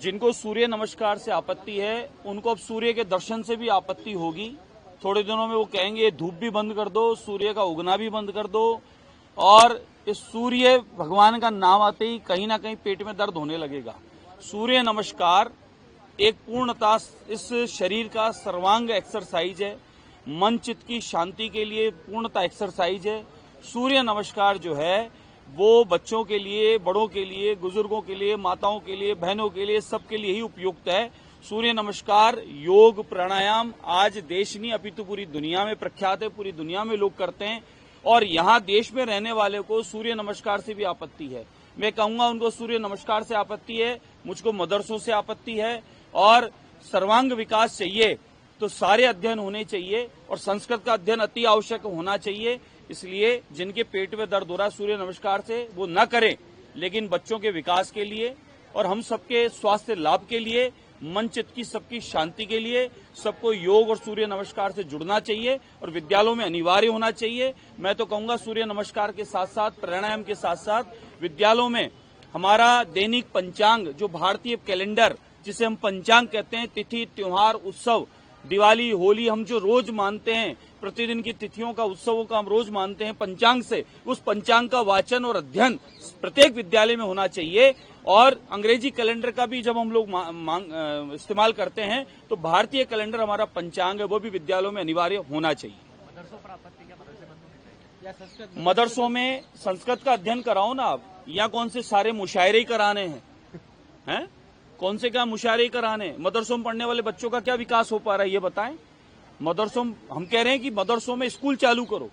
जिनको सूर्य नमस्कार से आपत्ति है उनको अब सूर्य के दर्शन से भी आपत्ति होगी। थोड़े दिनों में वो कहेंगे धूप भी बंद कर दो, सूर्य का उगना भी बंद कर दो, और इस सूर्य भगवान का नाम आते ही कहीं ना कहीं पेट में दर्द होने लगेगा। सूर्य नमस्कार एक पूर्णता इस शरीर का सर्वांग एक्सरसाइज है, मन चित्त की शांति के लिए पूर्णता एक्सरसाइज है। सूर्य नमस्कार जो है वो बच्चों के लिए, बड़ों के लिए, बुजुर्गों के लिए, माताओं के लिए, बहनों के लिए, सबके लिए ही उपयुक्त है। सूर्य नमस्कार, योग, प्राणायाम आज देश नहीं अपितु पूरी दुनिया में प्रख्यात है, पूरी दुनिया में लोग करते हैं। और यहाँ देश में रहने वाले को सूर्य नमस्कार से भी आपत्ति है। मैं कहूंगा उनको सूर्य नमस्कार से आपत्ति है, मुझको मदरसों से आपत्ति है, और सर्वांग विकास चाहिए तो सारे अध्ययन होने चाहिए और संस्कृत का अध्ययन अति आवश्यक होना चाहिए। इसलिए जिनके पेट में दर्द हो रहा है सूर्य नमस्कार से वो न करें, लेकिन बच्चों के विकास के लिए और हम सबके स्वास्थ्य लाभ के लिए, मन चित्त की सबकी शांति के लिए सबको योग और सूर्य नमस्कार से जुड़ना चाहिए और विद्यालयों में अनिवार्य होना चाहिए। मैं तो कहूंगा सूर्य नमस्कार के साथ साथ, प्राणायाम के साथ साथ विद्यालयों में हमारा दैनिक पंचांग, जो भारतीय कैलेंडर जिसे हम पंचांग कहते हैं, तिथि, त्योहार, उत्सव, दिवाली, होली, हम जो रोज मानते हैं, प्रतिदिन की तिथियों का, उत्सवों का हम रोज मानते हैं पंचांग से, उस पंचांग का वाचन और अध्ययन प्रत्येक विद्यालय में होना चाहिए। और अंग्रेजी कैलेंडर का भी जब हम लोग इस्तेमाल करते हैं तो भारतीय कैलेंडर हमारा पंचांग है, वो भी विद्यालयों में अनिवार्य होना चाहिए। मदरसों में संस्कृत का अध्ययन कराओ ना आप, या कौन से सारे मुशायरे ही कराने हैं? कौन से क्या मुशायरे कराने? मदरसों में पढ़ने वाले बच्चों का क्या विकास हो पा रहा है ये बताएं। मदरसों, हम कह रहे हैं कि मदरसों में स्कूल चालू करो,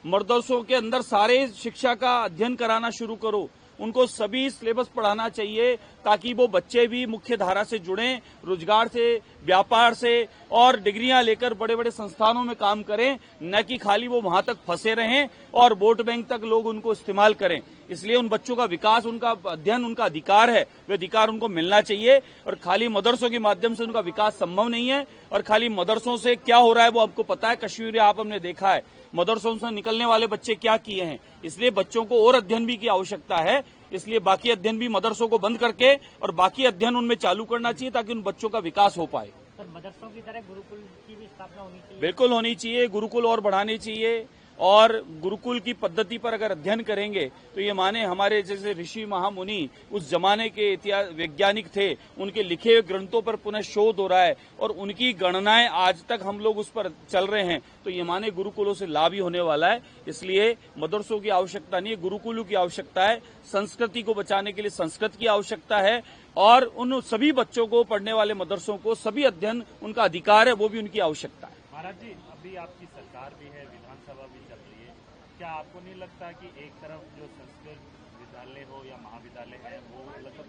मदरसों के अंदर सारे शिक्षा का अध्ययन कराना शुरू करो, उनको सभी सिलेबस पढ़ाना चाहिए ताकि वो बच्चे भी मुख्य धारा से जुड़ें, रोजगार से, व्यापार से, और डिग्रियां लेकर बड़े बड़े संस्थानों में काम करें, न कि खाली वो वहां तक फंसे रहें और वोट बैंक तक लोग उनको इस्तेमाल करें। इसलिए उन बच्चों का विकास, उनका अध्ययन उनका अधिकार है, वे अधिकार उनको मिलना चाहिए और खाली मदरसों के माध्यम से उनका विकास संभव नहीं है। और खाली मदरसों से क्या हो रहा है वो आपको पता है, कश्मीर आप हमने देखा है मदरसों से निकलने वाले बच्चे क्या किए हैं। इसलिए बच्चों को और अध्ययन भी की आवश्यकता है, इसलिए बाकी अध्ययन भी मदरसों को बंद करके और बाकी अध्ययन उनमें चालू करना चाहिए ताकि उन बच्चों का विकास हो पाए। सर, मदरसों की तरह गुरुकुल की भी स्थापना होनी चाहिए। बिल्कुल होनी चाहिए, गुरुकुल और बढ़ाने चाहिए। और गुरुकुल की पद्धति पर अगर अध्ययन करेंगे तो ये माने हमारे जैसे ऋषि महामुनि उस जमाने के इतिहास वैज्ञानिक थे, उनके लिखे हुए ग्रंथों पर पुनः शोध हो रहा है और उनकी गणनाएं आज तक हम लोग उस पर चल रहे हैं, तो ये माने गुरुकुलों से लाभ ही होने वाला है। इसलिए मदरसों की आवश्यकता नहीं है, गुरुकुलों की आवश्यकता है। संस्कृति को बचाने के लिए संस्कृत की आवश्यकता है और उन सभी बच्चों को, पढ़ने वाले मदरसों को सभी अध्ययन उनका अधिकार है, वो भी उनकी आवश्यकता है। महाराज जी, अभी आपकी सरकार भी है, विधानसभा भी चल रही है, क्या आपको नहीं लगता कि एक तरफ जो संस्कृत विद्यालय हो या महाविद्यालय है वो मतलब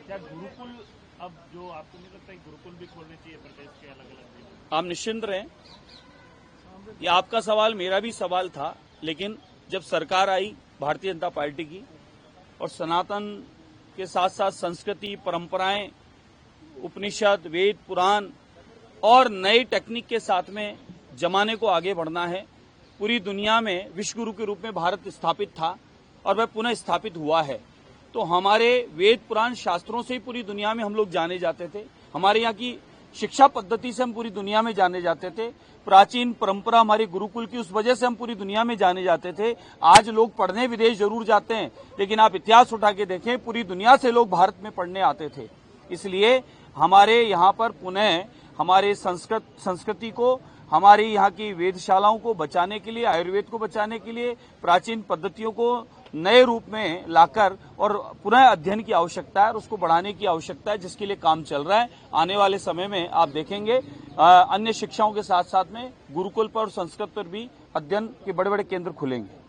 क्या गुरुकुल, अब जो आपको नहीं लगता कि गुरुकुल भी खोलने चाहिए प्रदेश के अलग अलग जिलों? आप निश्चिंत रहें, ये आपका सवाल मेरा भी सवाल था, लेकिन जब सरकार आई भारतीय जनता पार्टी की और सनातन के साथ साथ संस्कृति, परंपराएं, उपनिषद, वेद, पुराण और नई टेक्निक के साथ में जमाने को आगे बढ़ना है। पूरी दुनिया में विश्व गुरु के रूप में भारत स्थापित था और वह पुनः स्थापित हुआ है। तो हमारे वेद, पुराण, शास्त्रों से ही पूरी दुनिया में हम लोग जाने जाते थे, हमारे यहाँ की शिक्षा पद्धति से हम पूरी दुनिया में जाने जाते थे, प्राचीन परंपरा हमारे गुरुकुल की, उस वजह से हम पूरी दुनिया में जाने जाते थे। आज लोग पढ़ने विदेश जरूर जाते हैं, लेकिन आप इतिहास उठा के देखें, पूरी दुनिया से लोग भारत में पढ़ने आते थे। इसलिए हमारे यहाँ पर पुनः हमारे संस्कृति को, हमारी यहाँ की वेदशालाओं को बचाने के लिए, आयुर्वेद को बचाने के लिए, प्राचीन पद्धतियों को नए रूप में लाकर और पुनः अध्ययन की आवश्यकता है और उसको बढ़ाने की आवश्यकता है, जिसके लिए काम चल रहा है। आने वाले समय में आप देखेंगे अन्य शिक्षाओं के साथ साथ में गुरुकुल पर और संस्कृत पर भी अध्ययन के बड़े बड़े केंद्र खुलेंगे।